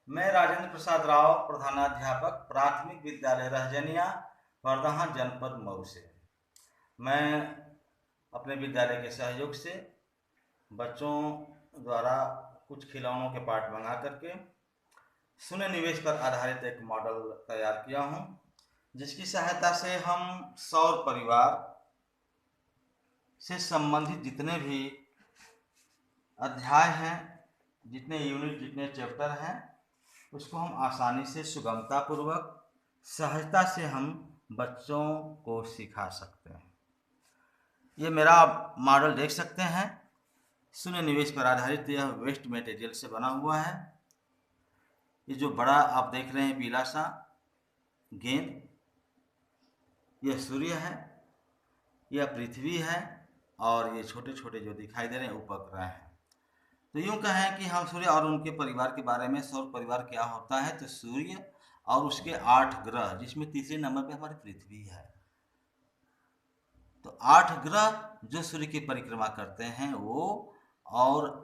मैं राजेंद्र प्रसाद राव, प्रधानाध्यापक, प्राथमिक विद्यालय रहजनिया, बरदहा, जनपद मऊ से। मैं अपने विद्यालय के सहयोग से बच्चों द्वारा कुछ खिलौनों के पार्ट बना करके शून्य निवेश पर आधारित एक मॉडल तैयार किया हूँ, जिसकी सहायता से हम सौर परिवार से संबंधित जितने भी अध्याय हैं, जितने यूनिट, जितने चैप्टर हैं, उसको हम आसानी से, सुगमता पूर्वक, सहजता से हम बच्चों को सिखा सकते हैं। ये मेरा मॉडल देख सकते हैं, शून्य निवेश पर आधारित यह वेस्ट मटेरियल से बना हुआ है। ये जो बड़ा आप देख रहे हैं पीला सा गेंद, यह सूर्य है, यह पृथ्वी है, और ये छोटे छोटे जो दिखाई दे रहे हैं उपग्रह हैं। तो यूँ कहें कि हम सूर्य और उनके परिवार के बारे में, सौर परिवार क्या होता है, तो सूर्य और उसके 8 ग्रह, जिसमें तीसरे नंबर पे हमारी पृथ्वी है। तो 8 ग्रह जो सूर्य की परिक्रमा करते हैं वो, और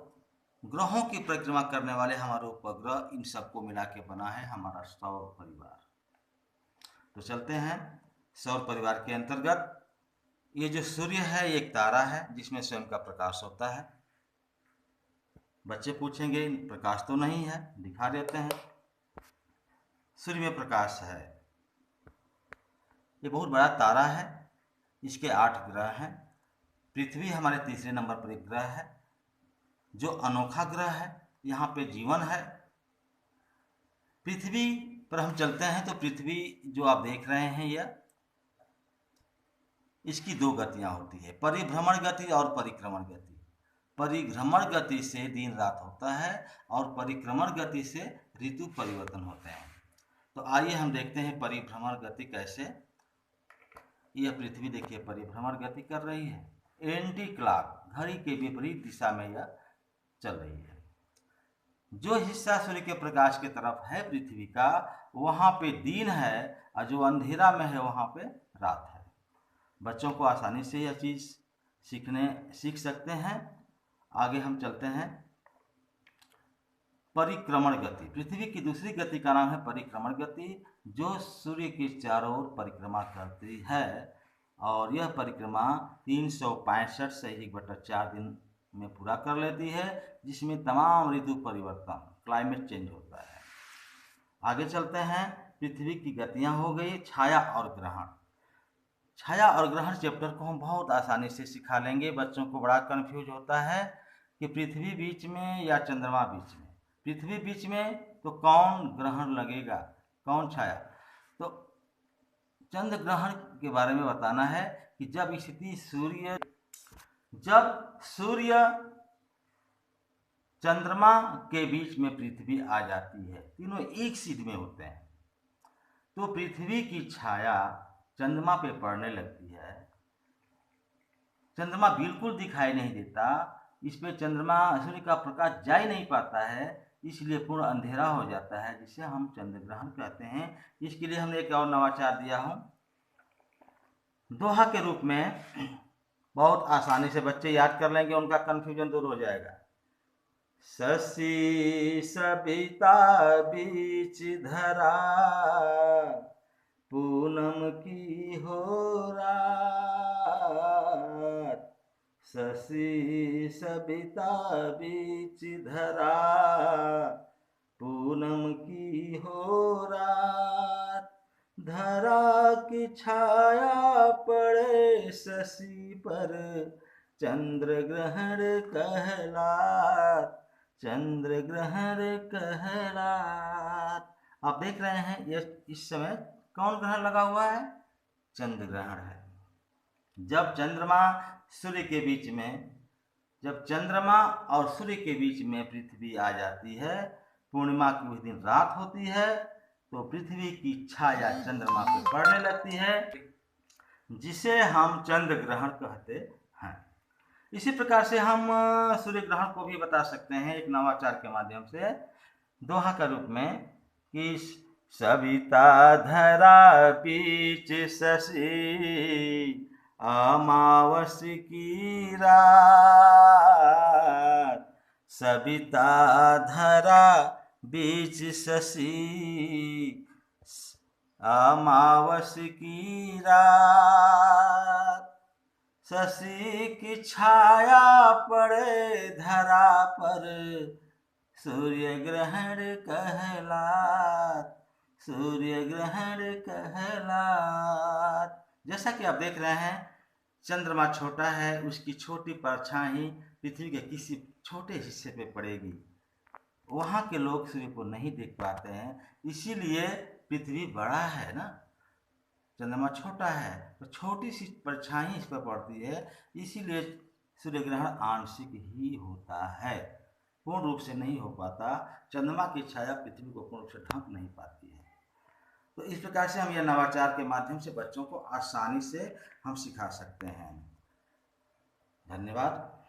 ग्रहों की परिक्रमा करने वाले हमारे उपग्रह, इन सबको मिला के बना है हमारा सौर परिवार। तो चलते हैं सौर परिवार के अंतर्गत। ये जो सूर्य है ये एक तारा है जिसमें स्वयं का प्रकाश होता है। बच्चे पूछेंगे प्रकाश तो नहीं है, दिखा देते हैं। सूर्य में प्रकाश है। ये बहुत बड़ा तारा है, इसके 8 ग्रह हैं। पृथ्वी हमारे तीसरे नंबर पर एक ग्रह है जो अनोखा ग्रह है, यहाँ पे जीवन है। पृथ्वी पर हम चलते हैं तो पृथ्वी जो आप देख रहे हैं यह, इसकी 2 गतियाँ होती है, परिभ्रमण गति और परिक्रमण गति। परिभ्रमण गति से दिन रात होता है और परिक्रमण गति से ऋतु परिवर्तन होते हैं। तो आइए हम देखते हैं परिभ्रमण गति कैसे। यह पृथ्वी देखिए परिभ्रमण गति कर रही है, एंटी क्लॉक, घड़ी के विपरीत दिशा में यह चल रही है। जो हिस्सा सूर्य के प्रकाश के तरफ है पृथ्वी का, वहाँ पे दिन है, और जो अंधेरा में है वहाँ पे रात है। बच्चों को आसानी से यह चीज़ सीख सकते हैं। आगे हम चलते हैं। परिक्रमण गति, पृथ्वी की दूसरी गति का नाम है परिक्रमण गति, जो सूर्य के चारों ओर परिक्रमा करती है, और यह परिक्रमा 365 से 1/4 दिन में पूरा कर लेती है, जिसमें तमाम ऋतु परिवर्तन, क्लाइमेट चेंज होता है। आगे चलते हैं। पृथ्वी की गतियां हो गई। छाया और ग्रहण। छाया और ग्रहण चैप्टर को हम बहुत आसानी से सिखा लेंगे। बच्चों को बड़ा कंफ्यूज होता है कि पृथ्वी बीच में या चंद्रमा बीच में। पृथ्वी बीच में तो कौन ग्रहण लगेगा, कौन छाया। तो चंद्र ग्रहण के बारे में बताना है कि जब सूर्य चंद्रमा के बीच में पृथ्वी आ जाती है, तीनों एक सीध में होते हैं, तो पृथ्वी की छाया चंद्रमा पे पड़ने लगती है। चंद्रमा बिल्कुल दिखाई नहीं देता, इस पे चंद्रमा, सूर्य का प्रकाश जा ही नहीं पाता है, इसलिए पूर्ण अंधेरा हो जाता है, जिसे हम चंद्र ग्रहण कहते हैं। इसके लिए हमने एक और नवाचार दिया हूँ, दोहा के रूप में। बहुत आसानी से बच्चे याद कर लेंगे, उनका कन्फ्यूजन दूर हो जाएगा। शशि सविता बीच धरा, पूनम की हो रात। शशि सविता बीच धरा, पूनम की हो रात। धरा की छाया पड़े शशि पर, चंद्र ग्रहण कहलात, चंद्र ग्रहण कहलात। आप देख रहे हैं ये इस समय कौन ग्रहण लगा हुआ है, चंद्र ग्रहण है। जब चंद्रमा सूर्य के बीच में, जब चंद्रमा और सूर्य के बीच में पृथ्वी आ जाती है, पूर्णिमा की उस दिन रात होती है, तो पृथ्वी की छाया चंद्रमा पर पड़ने लगती है, जिसे हम चंद्र ग्रहण कहते हैं। इसी प्रकार से हम सूर्य ग्रहण को भी बता सकते हैं एक नवाचार के माध्यम से, दोहा का रूप में, कि सविता धरा बीच शशि, अमावस की रात। सविता धरा बीच शशि अमावस की रात, शशि की छाया पड़े धरा पर, सूर्य ग्रहण कहलात, सूर्य ग्रहण कहलात। जैसा कि आप देख रहे हैं, चंद्रमा छोटा है, उसकी छोटी परछाई पृथ्वी के किसी छोटे हिस्से पे पड़ेगी। वहाँ के लोग सूर्य को नहीं देख पाते हैं, इसीलिए पृथ्वी बड़ा है ना, चंद्रमा छोटा है, तो छोटी सी परछाई इस पर पड़ती है, इसीलिए सूर्य ग्रहण आंशिक ही होता है, पूर्ण रूप से नहीं हो पाता। चंद्रमा की छाया पृथ्वी को पूर्ण रूप से ढक नहीं पाती है। तो इस प्रकार से हम यह नवाचार के माध्यम से बच्चों को आसानी से हम सिखा सकते हैं। धन्यवाद।